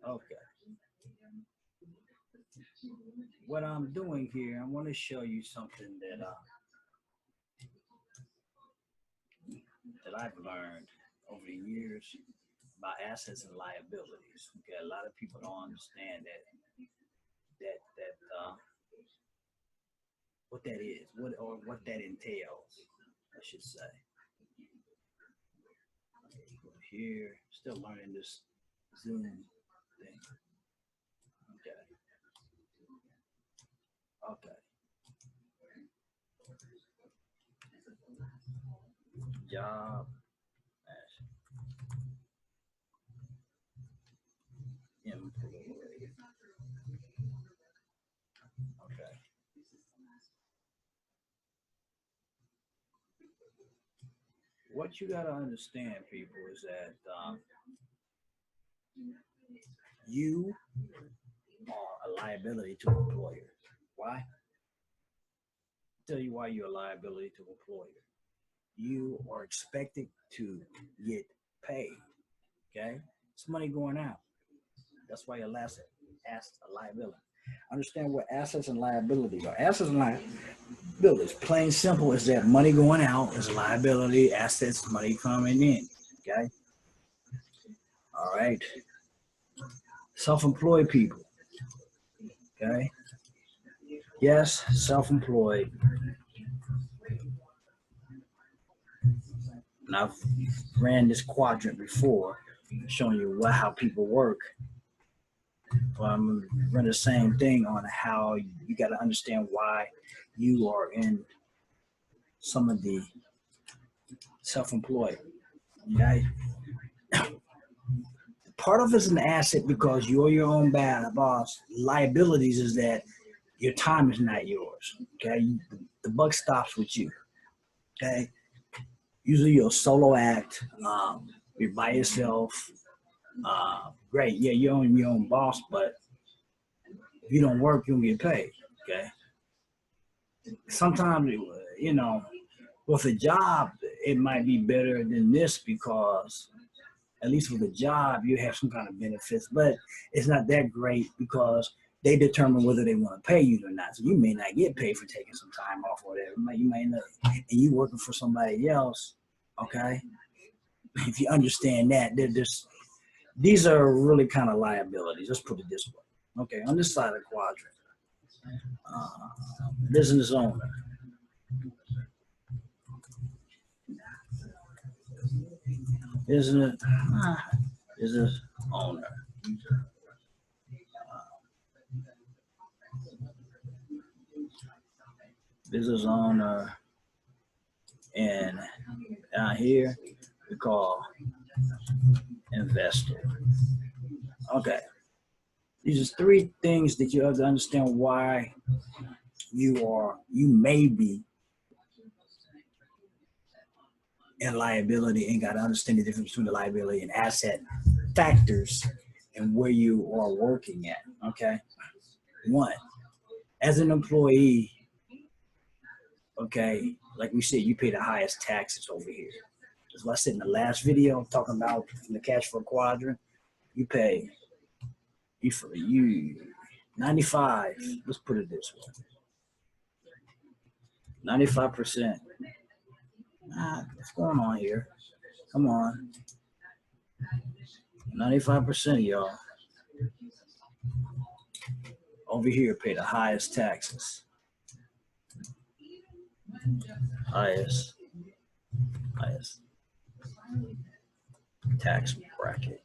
Okay. What I'm doing here, I want to show you something that I've learned over the years about assets and liabilities. Okay, a lot of people don't understand that what that is, what that entails. I should say. Go here, still learning this Zoom thing. Okay, okay. Job, employee. Okay. What you gotta understand, people, is that you are a liability to an employer. Why? Tell you why you're a liability to an employer. You are expected to get paid. Okay, it's money going out. That's why you're asset a liability. Understand what assets and liabilities are. Assets and liabilities, plain simple, is that money going out is a liability. Assets, money coming in. Okay. All right. Self-employed people. Okay. Yes, self-employed. And I've ran this quadrant before, showing you how people work. Well, I'm going to run the same thing on how you got to understand why you are in some of the self-employed. Okay. Part of it's an asset because you're your own bad boss. Liabilities is that your time is not yours. Okay. The buck stops with you. Okay. Usually you're a solo act. You're by yourself. Great. Yeah, you own your own boss, but if you don't work, you don't get paid. Okay. Sometimes, with a job, it might be better than this because at least with a job, you have some kind of benefits, but it's not that great because they determine whether they want to pay you or not. So you may not get paid for taking some time off or whatever. You might not, and you working for somebody else. Okay, if you understand that, these are really kind of liabilities. Let's put it this way. Okay, on this side of the quadrant, business owner. Business, business owner. Business owner, and down here we call investor. Okay, these are three things that you have to understand why you may be in liability and got to understand the difference between the liability and asset factors and where you are working at. Okay, one, as an employee, okay, like we said, you pay the highest taxes over here. That's what I said in the last video talking about the cash flow quadrant. You pay you 95. Let's put it this way: 95%. What's going on here? Come on, 95% of y'all over here pay the highest taxes. Highest tax bracket.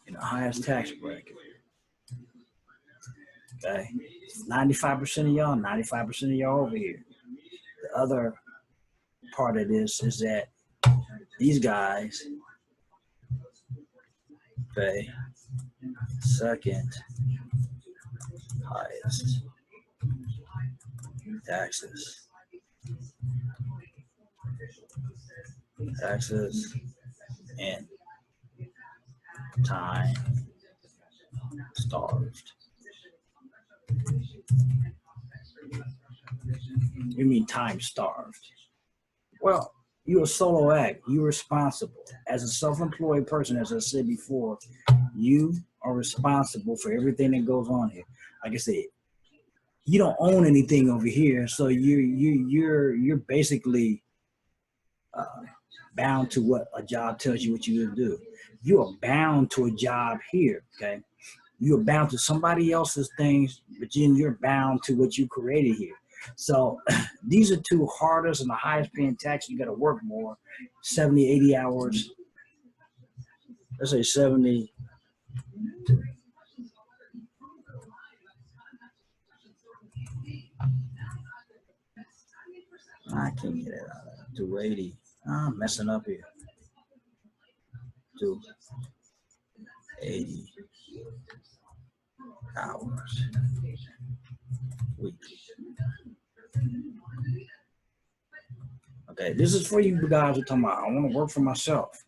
In the highest tax bracket. Okay. 95% of y'all, 95% of y'all over here. The other part of this is that these guys pay second highest taxes. Taxes and time starved. You mean time starved? Well, you're a solo act. You're responsible. As a self-employed person, as I said before, you are responsible for everything that goes on here. Like I said, you don't own anything over here, so you're basically uh, bound to what a job tells you what you to do. You are bound to a job here. Okay, you are bound to somebody else's things, but then you're bound to what you created here. So these are two hardest and the highest paying taxes. You got to work more, 70, 80 hours. Let's say 70. I can't get it out of 280. I'm messing up here. 280 hours weekly. Okay, this is for you guys who are talking about, I want to work for myself.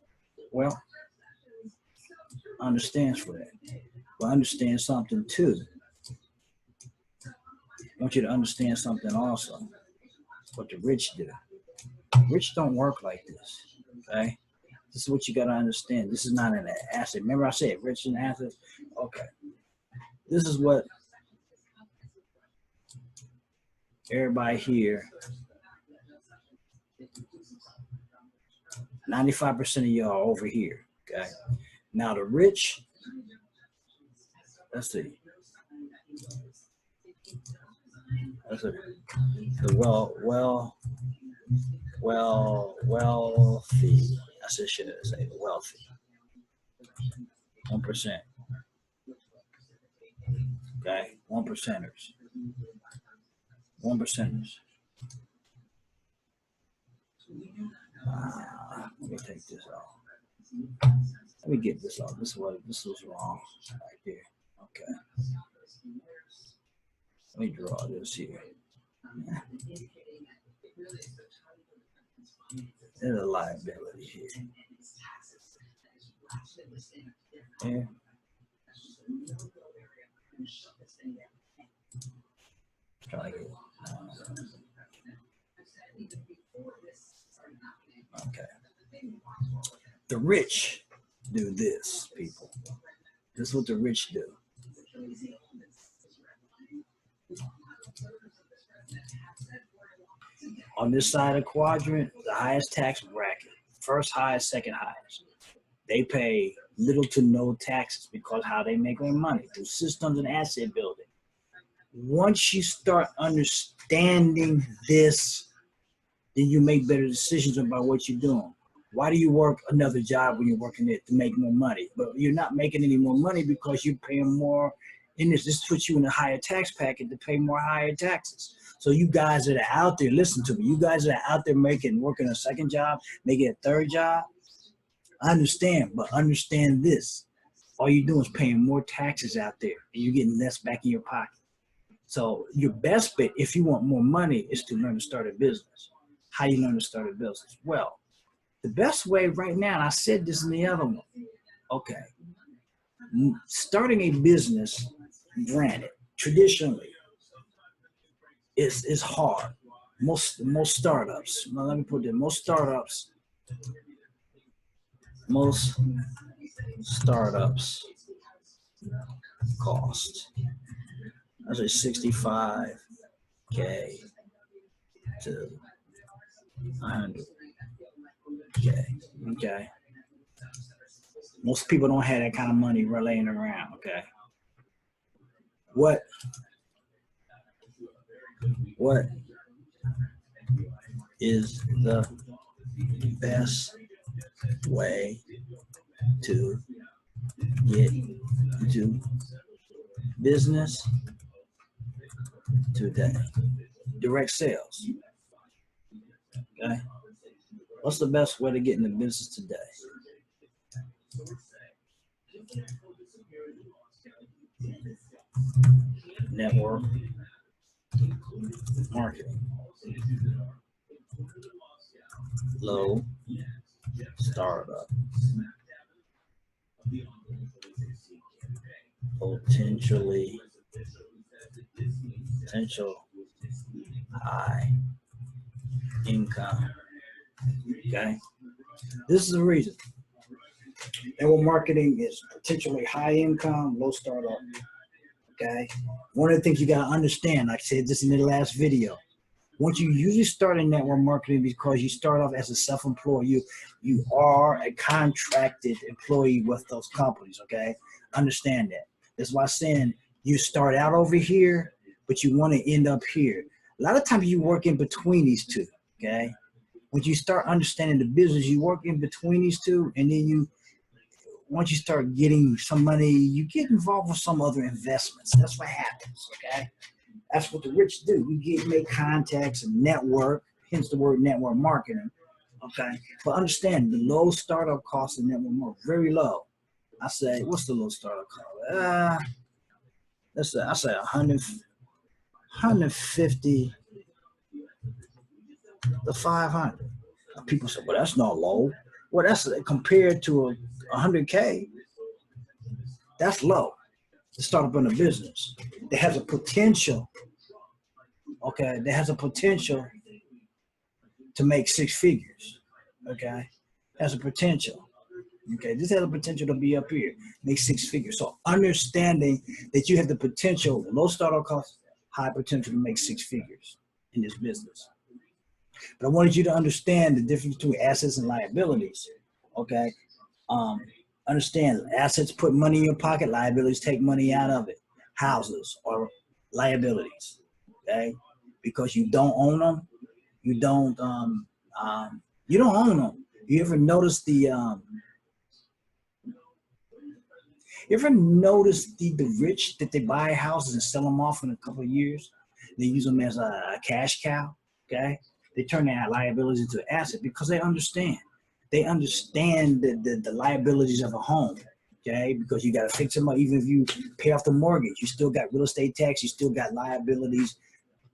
Well, I understand for that. But understand something too. I want you to understand something also. What the rich do. Rich don't work like this. Okay? This is what you got to understand. This is not an asset. Remember I said rich and asset? Okay. This is what everybody here, 95% of y'all over here. Okay? Now the rich, let's see. Let's see. The wealthy. I should say the wealthy. 1%. Okay, 1%ers. 1%ers. Let me take this off. Let me get this off. This was wrong right there. Okay. Let me draw this here. There's a liability here. Yeah. Try to get okay. The rich do this, people. This is what the rich do. On this side of the quadrant, the highest tax bracket, first highest, second highest. They pay little to no taxes because how they make their money through systems and asset building. Once you start understanding this, then you make better decisions about what you're doing. Why do you work another job when you're working it to make more money? But you're not making any more money because you're paying more in this. This puts you in a higher tax packet to pay more higher taxes. So you guys that are out there, listen to me. You guys that are out there working a second job, making a third job, I understand, but understand this. All you're doing is paying more taxes out there and you're getting less back in your pocket. So your best bet, if you want more money, is to learn to start a business. How you learn to start a business? Well, the best way right now, and I said this in the other one, okay, starting a business, granted, traditionally, is hard. Most startups, well, let me put it, most startups cost, I say 65K to 100K. Okay. Most people don't have that kind of money laying around. Okay. What is the best way to get into business today? Direct sales. Okay. What's the best way to get into business today? Network marketing. Low startup. Potential high income. Okay, this is the reason. Network marketing is potentially high income, low startup. Okay, one of the things you got to understand, like I said this in the last video, once you usually start in network marketing, because you start off as a self-employed, you are a contracted employee with those companies. Okay, understand that. That's why I'm saying you start out over here, but you want to end up here. A lot of times you work in between these two. Okay, when you start understanding the business, you work in between these two, and then once you start getting some money, you get involved with some other investments. That's what happens. Okay. That's what the rich do. You make contacts and network, hence the word network marketing. Okay. But understand the low startup cost of network marketing, very low. I say, what's the low startup cost? I say 150 to 500. People say, well, that's not low. Well, that's compared to 100K. That's low to start up in a business that has a potential. Okay, that has a potential to make six figures. Okay, has a potential. Okay, this has a potential to be up here, make six figures. So understanding that you have the potential, low startup cost, high potential to make six figures in this business. But I wanted you to understand the difference between assets and liabilities. Okay, understand assets put money in your pocket, liabilities take money out of it. Houses are liabilities. Okay, because you don't own them, you don't own them. You ever notice the rich that they buy houses and sell them off in a couple of years? They use them as a cash cow. Okay, they turn their liabilities into an asset because they understand. They understand the liabilities of a home. Okay, because you got to fix them up. Even if you pay off the mortgage, you still got real estate tax. You still got liabilities,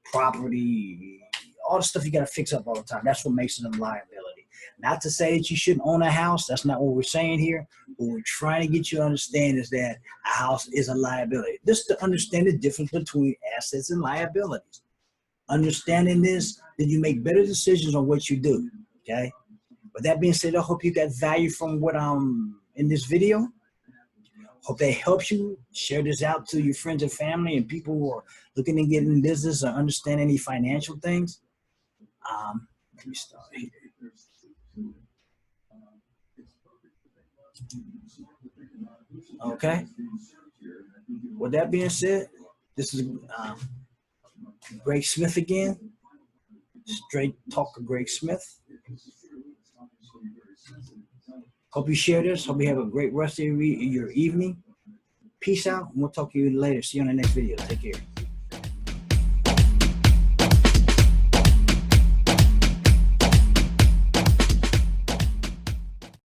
property, all the stuff you got to fix up all the time. That's what makes it a liability. Not to say that you shouldn't own a house. That's not what we're saying here. What we're trying to get you to understand is that a house is a liability. Just to understand the difference between assets and liabilities. Understanding this, then you make better decisions on what you do. Okay. With that being said, I hope you got value from what in this video. Hope that helps you. Share this out to your friends and family and people who are looking to get in business or understand any financial things. Let me start here. Okay. With that being said, this is Greg Smith again. Straight Talk of Greg Smith. Hope you share this. Hope you have a great rest of your evening. Peace out. And we'll talk to you later. See you on the next video. Take care.